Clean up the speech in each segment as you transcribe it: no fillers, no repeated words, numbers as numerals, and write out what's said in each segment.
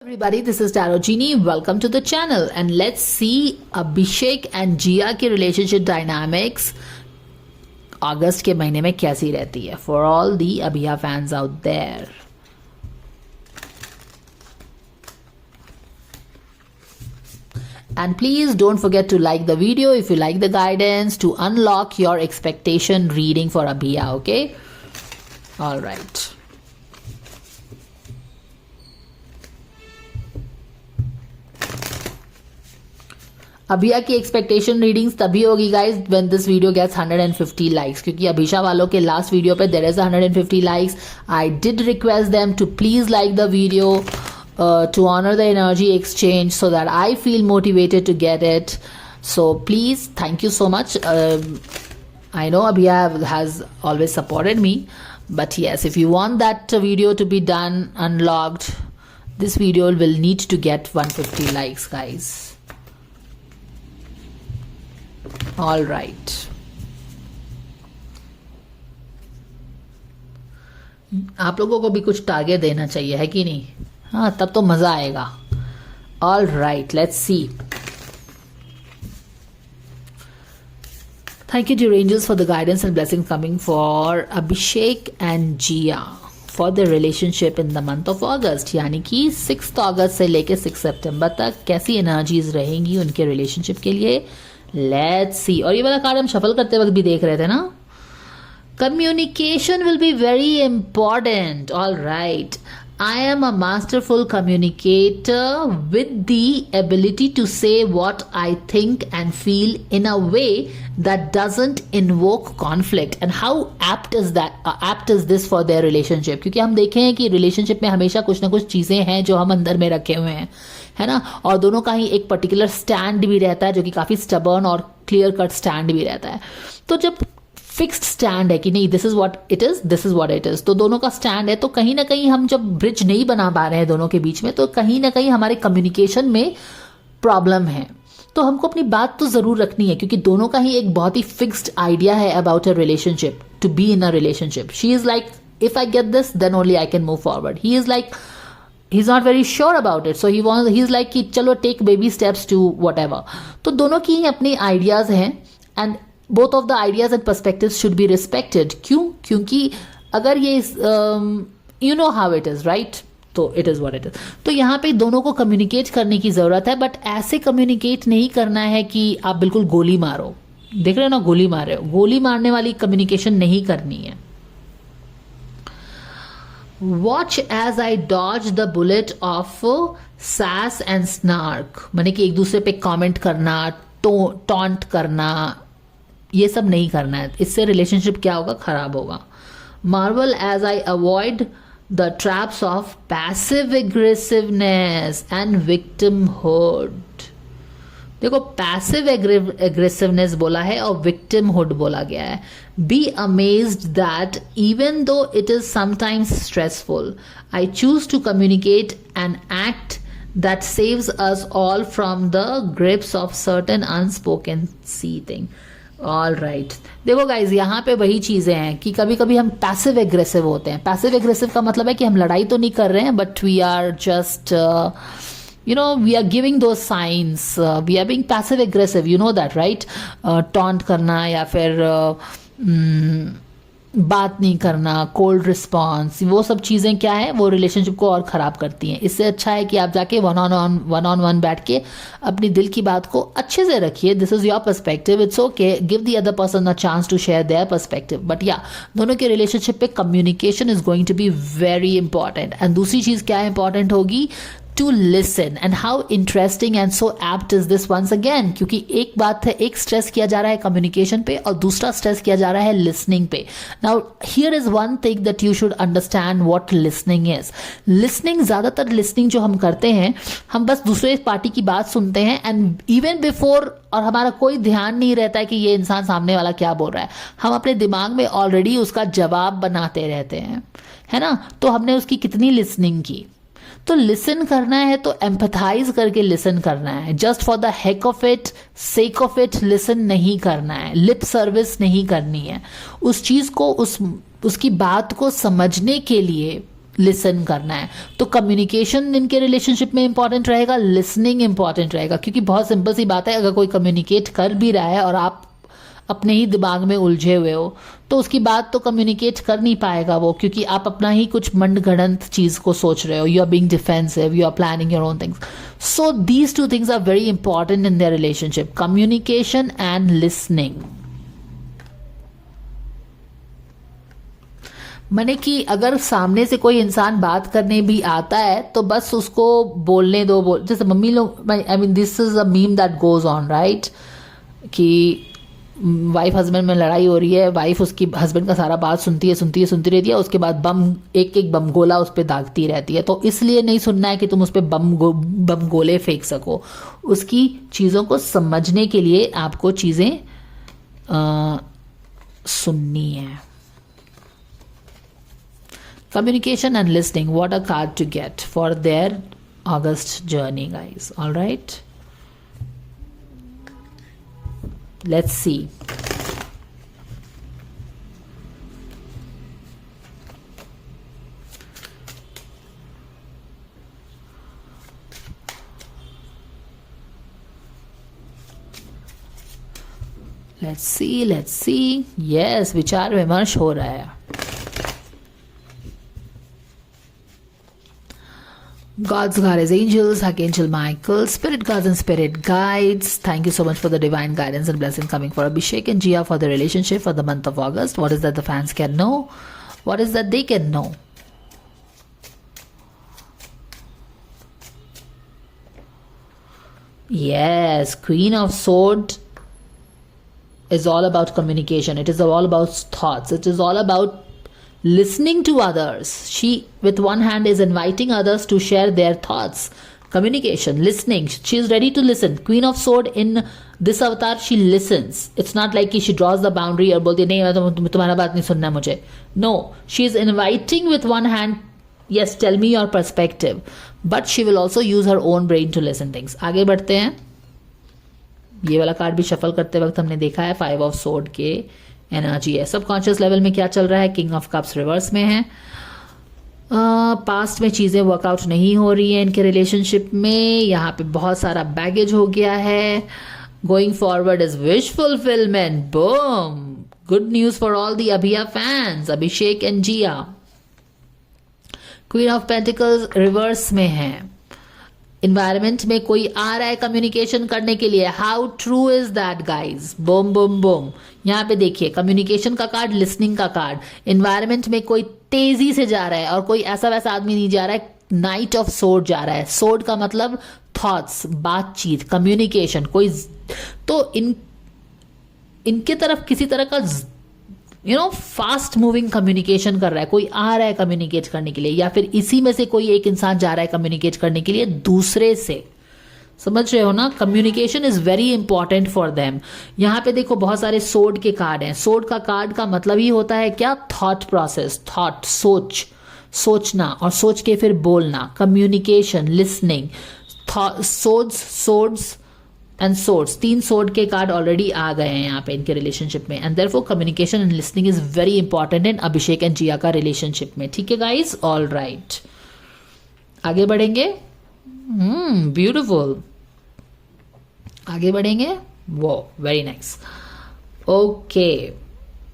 Everybody, this is Tarot Genie. Welcome to the channel and let's see Abhishek and Jia की relationship dynamics अगस्त के महीने में कैसी रहती है for all the Abhiya fans out there. And please don't forget to like the video if you like the guidance to unlock your expectation reading for Abhiya, okay? All right. अभिया की expectation readings तभी होगी guys when this video gets 150 likes, क्योंकि अभिषा वालों के last video पे there is 150 likes. I did request them to please like the video to honor the energy exchange so that I feel motivated to get it. So please, thank you so much. I know Abhiya has always supported me, but yes, if you want that video to be done unlocked, this video will need to get 150 likes, guys. All right. आप लोगों को भी कुछ target देना चाहिए, है कि नहीं? हाँ, तब तो मजा आएगा. All right, let's see. Thank you dear angels for the guidance and blessings coming for Abhishek and Jia for their relationship in the month of August. यानी कि 6 अगस्त से लेके 6 सितंबर तक कैसी एनर्जीज रहेंगी उनके रिलेशनशिप के लिए. Let's see. और ये वाला कार्ड हम शफल करते वक्त भी देख रहे थे ना. Communication will be very important. All right. I am a masterful communicator with the ability to say what I think and feel in a way that doesn't invoke conflict. And how apt is that? Apt is this for their relationship? क्योंकि हम देखे हैं कि relationship में हमेशा कुछ ना कुछ चीज़ें हैं जो हम अंदर में रखे हुए हैं, है ना. और दोनों का ही एक पर्टिकुलर स्टैंड भी रहता है जो कि काफ़ी स्टबर्न और क्लियर कट स्टैंड भी रहता है. तो जब फिक्स्ड स्टैंड है कि नहीं, this is what it is, this is what it is, तो दोनों का स्टैंड है, तो कहीं ना कहीं हम जब ब्रिज नहीं बना पा रहे हैं दोनों के बीच में, तो कहीं ना कहीं हमारे कम्युनिकेशन में प्रॉब्लम है. तो हमको अपनी बात तो जरूर रखनी है, क्योंकि दोनों का ही एक बहुत ही फिक्स्ड आइडिया है about a relationship, to be in a relationship. She is like, if I get this then only I can move forward. He is like, he is not very sure about it, so he is like कि चलो take baby steps to whatever. तो दोनों की ही अपनी ideas हैं and both of the ideas and perspectives should be respected. क्यों? क्योंकि अगर ये you know how it is, right? तो it is what it is. तो यहाँ पे दोनों को कम्युनिकेट करने की ज़रूरत है, बट ऐसे कम्युनिकेट नहीं करना है कि आप बिल्कुल गोली मारो. देख रहे हो ना, गोली मार रहे हो. गोली मारने वाली कम्युनिकेशन नहीं करनी है. Watch as I dodge the bullet of sass and snark. माने कि एक दूसरे पे कमेंट करना, टॉन्ट करना, ये सब नहीं करना है. इससे रिलेशनशिप क्या होगा? खराब होगा. Marvel as I avoid the traps of passive aggressiveness and victimhood. देखो, पैसिव एग्रेसिवनेस बोला है और विक्टिमहुड बोला गया है. Be amazed that even though it is sometimes stressful, I choose to communicate and act that saves us all from the grips of certain unspoken seething. All right. देखो guys, यहाँ पे वही चीज़ें हैं कि कभी कभी हम पैसिव एग्रेसिव होते हैं. पैसिव एग्रेसिव का मतलब है कि हम लड़ाई तो नहीं कर रहे हैं, but we are just we are giving दो signs, we are being passive aggressive, you know that right. Taunt करना या फिर बात नहीं करना, कोल्ड रिस्पॉन्स, वो सब चीज़ें क्या है, वो रिलेशनशिप को और ख़राब करती हैं. इससे अच्छा है कि आप जाके वन ऑन वन बैठ के अपनी दिल की बात को अच्छे से रखिए. This is your perspective, it's okay, give the other person a chance to share their perspective. But yeah, दोनों के रिलेशनशिप पे communication is going to be very important. And दूसरी चीज़ क्या इंपॉर्टेंट होगी? To listen. And how interesting and so apt is this once again, क्योंकि एक बात है, एक स्ट्रेस किया जा रहा है कम्युनिकेशन पे और दूसरा स्ट्रेस किया जा रहा है लिसनिंग पे. Now here is one thing that you should understand what listening is. Listening, ज्यादातर लिसनिंग जो हम करते हैं, हम बस दूसरे पार्टी की बात सुनते हैं एंड इवन बिफोर, और हमारा कोई ध्यान नहीं रहता है कि ये इंसान सामने वाला क्या बोल रहा है. हम अपने दिमाग में ऑलरेडी उसका जवाब बनाते रहते हैं, है ना. तो हमने उसकी कितनी लिसनिंग की. तो लिसन करना है तो एम्पथाइज करके लिसन करना है. Just for the heck of it, sake of it listen नहीं करना है. लिप सर्विस नहीं करनी है. उस चीज़ को, उसकी बात को समझने के लिए लिसन करना है। तो कम्युनिकेशन इनके रिलेशनशिप में इंपॉर्टेंट रहेगा, लिसनिंग इंपॉर्टेंट रहेगा, क्योंकि बहुत सिंपल सी बात है, अगर कोई कम्युनिकेट कर भी रहा है और आप अपने ही दिमाग में उलझे हुए हो तो उसकी बात तो कम्युनिकेट कर नहीं पाएगा वो, क्योंकि आप अपना ही कुछ मनगढ़ंत चीज़ को सोच रहे हो, you are being defensive, you are planning your own things. So these two things are very important in their relationship, communication and listening. मैंने कि अगर सामने से कोई इंसान बात करने भी आता है तो बस उसको बोलने दो, जैसे मम्मी लोग, I mean this is a meme that goes on right, कि वाइफ हस्बैंड में लड़ाई हो रही है, वाइफ उसकी हस्बैंड का सारा बात सुनती रहती है, उसके बाद बम एक बम गोला उस पर दागती रहती है। तो इसलिए नहीं सुनना है कि तुम उस पर बम गोले फेंक सको, उसकी चीज़ों को समझने के लिए आपको चीज़ें सुननी है। Communication and listening, what a card to get for their August journey, guys. All right, let's see. Let's see. Yes, विचार विमर्श हो रहा है। God's guardians, angels, Archangel Michael, spirit guards and spirit guides. Thank you so much for the divine guidance and blessing coming for Abhishek and Jia for the relationship for the month of August. What is that the fans can know? What is that they can know? Yes, Queen of Swords is all about communication. It is all about thoughts. It is all about listening to others. She with one hand is inviting others to share their thoughts. Communication, listening, she is ready to listen. Queen of Sword in this avatar, she listens. It's not like she draws the boundary और बोलती नहीं तुम्हारा बात नहीं सुनना मुझे. No, she is inviting with one hand, yes, tell me your perspective, but she will also use her own brain to listen things. आगे बढ़ते हैं। ये वाला कार्ड भी शफल करते वक्त हमने देखा है, 5 ऑफ सोर्ड के एनर्जी है। सबकॉन्शियस लेवल में क्या चल रहा है, किंग ऑफ कप्स रिवर्स में है। पास्ट में चीज़ें वर्कआउट नहीं हो रही हैं इनके रिलेशनशिप में, यहाँ पे बहुत सारा बैगेज हो गया है। Going forward is wish fulfilment, boom, good news for all the Abhiya fans, Abhishek and Jiya. Queen of pentacles reverse में है। इन्वायरमेंट में कोई आ रहा है कम्युनिकेशन करने के लिए, how true is that guys, boom boom boom. यहाँ पे देखिए कम्युनिकेशन का कार्ड, लिसनिंग का कार्ड। इन्वायरमेंट में कोई तेजी से जा रहा है और कोई ऐसा वैसा आदमी नहीं जा रहा है, नाइट ऑफ सोर्ड जा रहा है। सोर्ड का मतलब थॉट्स, बातचीत, कम्युनिकेशन। कोई तो इनके तरफ किसी तरह का फास्ट मूविंग कम्युनिकेशन कर रहा है, कोई आ रहा है कम्युनिकेट करने के लिए, या फिर इसी में से कोई एक इंसान जा रहा है कम्युनिकेट करने के लिए दूसरे से। समझ रहे हो ना, communication is very important for them. यहां पे देखो बहुत सारे सोर्ड के कार्ड हैं। सोर्ड का कार्ड का मतलब ही होता है क्या, थॉट प्रोसेस, थॉट, सोचना और सोच के फिर बोलना, communication, listening. Swords and swords, 3 sword के कार्ड ऑलरेडी आ गए हैं यहाँ पे इनके रिलेशनशिप में, and therefore communication and listening is very important in Abhishek and Jiya का रिलेशनशिप में। ठीक है गाइज, ऑल राइट, आगे बढ़ेंगे। ब्यूटिफुल, आगे बढ़ेंगे। वो very nice. Okay,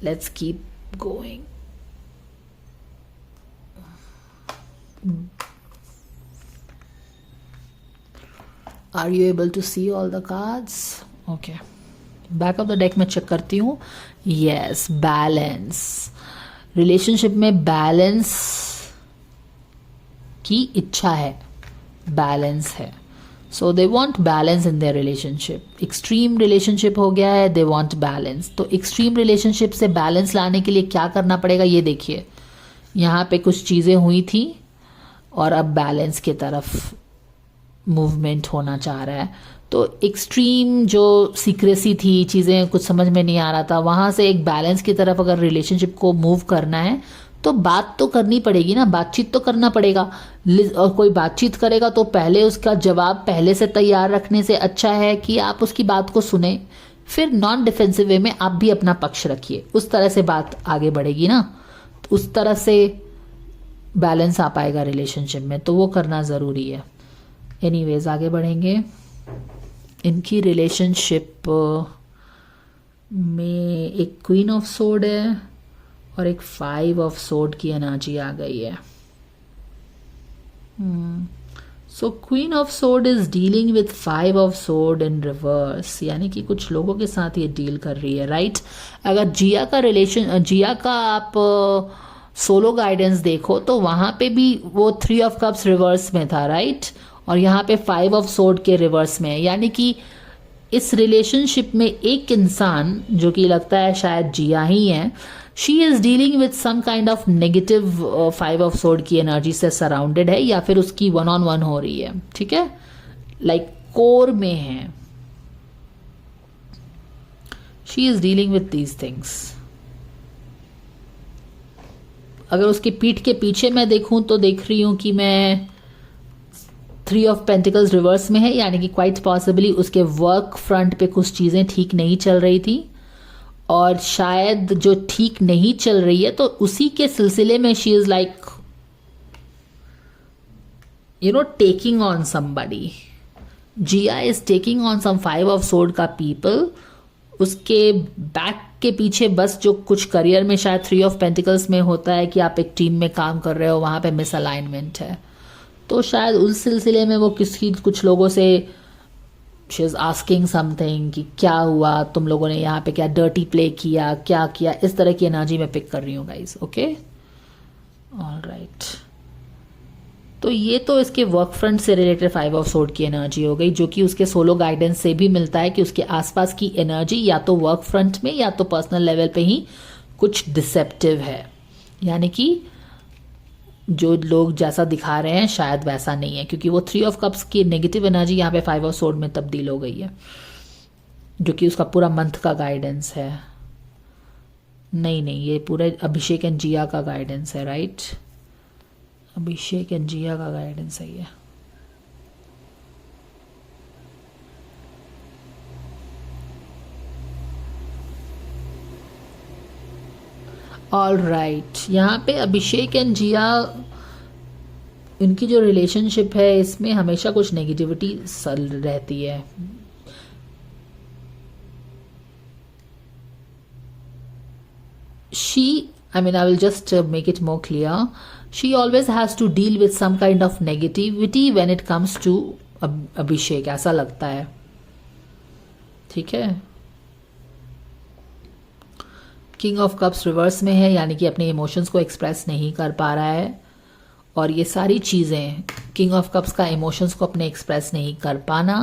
let's keep going. Are you able to see all the cards? Okay. Back of the deck में चेक करती हूँ। Yes, balance. रिलेशनशिप में बैलेंस की इच्छा है, बैलेंस है। So they want balance in their relationship. Extreme relationship हो गया है, दे वॉन्ट बैलेंस। तो एक्सट्रीम रिलेशनशिप से बैलेंस लाने के लिए क्या करना पड़ेगा, ये देखिए। यहाँ पे कुछ चीज़ें हुई थी और अब बैलेंस की तरफ मूवमेंट होना चाह रहा है। तो एक्सट्रीम जो सीक्रेसी थी, चीज़ें कुछ समझ में नहीं आ रहा था, वहाँ से एक बैलेंस की तरफ अगर रिलेशनशिप को मूव करना है तो बात तो करनी पड़ेगी ना, बातचीत तो करना पड़ेगा। और कोई बातचीत करेगा तो पहले उसका जवाब पहले से तैयार रखने से अच्छा है कि आप उसकी बात को सुने, फिर नॉन डिफेंसिव वे में आप भी अपना पक्ष रखिए। उस तरह से बात आगे बढ़ेगी ना, उस तरह से बैलेंस आ पाएगा रिलेशनशिप में, तो वो करना ज़रूरी है। एनीवेज आगे बढ़ेंगे। इनकी रिलेशनशिप में एक क्वीन ऑफ सोर्ड है और एक 5 ऑफ सोर्ड की एनर्जी आ गई है। सो queen of sword is dealing with 5 of sword in reverse, यानी कि कुछ लोगों के साथ ये डील कर रही है, राइट। अगर जिया का आप सोलो गाइडेंस देखो तो वहां पे भी वो 3 ऑफ कप्स रिवर्स में था, राइट, और यहाँ पे 5 ऑफ सोर्ड के रिवर्स में है। यानी कि इस रिलेशनशिप में एक इंसान जो कि लगता है शायद जिया ही है, she is dealing with some kind of negative 5 of sword की एनर्जी से सराउंडेड है, या फिर उसकी 1-on-1 हो रही है, ठीक है, लाइक कोर में है। She is dealing with these things. अगर उसकी पीठ के पीछे मैं देखूं तो देख रही हूं कि मैं 3 ऑफ पेंटिकल्स रिवर्स में है, यानी कि क्वाइट पॉसिबली उसके वर्क फ्रंट पे कुछ चीज़ें ठीक नहीं चल रही थी, और शायद जो ठीक नहीं चल रही है तो उसी के सिलसिले में she is like taking on somebody. Jiya is taking on some 5 of sword का पीपल। उसके बैक के पीछे बस जो कुछ करियर में शायद 3 ऑफ पेंटिकल्स में होता है कि आप एक टीम में काम कर रहे हो, वहां पे मिसअलाइनमेंट है, तो शायद उस सिलसिले में वो कुछ लोगों से शी इज आस्किंग समथिंग कि क्या हुआ, तुम लोगों ने यहाँ पे क्या डर्टी प्ले किया, क्या किया, इस तरह की एनर्जी में पिक कर रही हूँ गाइस। Okay, alright. तो ये तो इसके वर्क फ्रंट से रिलेटेड 5 ऑफ सोर्ड की एनर्जी हो गई, जो कि उसके सोलो गाइडेंस से भी मिलता है कि उसके आसपास की एनर्जी या तो वर्क फ्रंट में या तो पर्सनल लेवल पे ही कुछ डिसेप्टिव है, यानी कि जो लोग जैसा दिखा रहे हैं शायद वैसा नहीं है, क्योंकि वो 3 ऑफ कप्स की नेगेटिव एनर्जी यहाँ पे 5 ऑफ सोर्ड में तब्दील हो गई है, जो कि उसका पूरा मंथ का गाइडेंस है। नहीं, ये पूरा अभिषेक एंड जिया का गाइडेंस है, राइट, अभिषेक एंड जिया का गाइडेंस है ये। ऑल राइट, यहाँ पे अभिषेक एंड जिया, इनकी जो रिलेशनशिप है इसमें हमेशा कुछ नेगेटिविटी रहती है। I will just make it more clear. She always has to deal with some kind of negativity when it comes to अभिषेक, ऐसा लगता है, ठीक है। किंग ऑफ कप्स रिवर्स में है, यानी कि अपने इमोशंस को एक्सप्रेस नहीं कर पा रहा है, और ये सारी चीज़ें, किंग ऑफ कप्स का इमोशंस को अपने एक्सप्रेस नहीं कर पाना,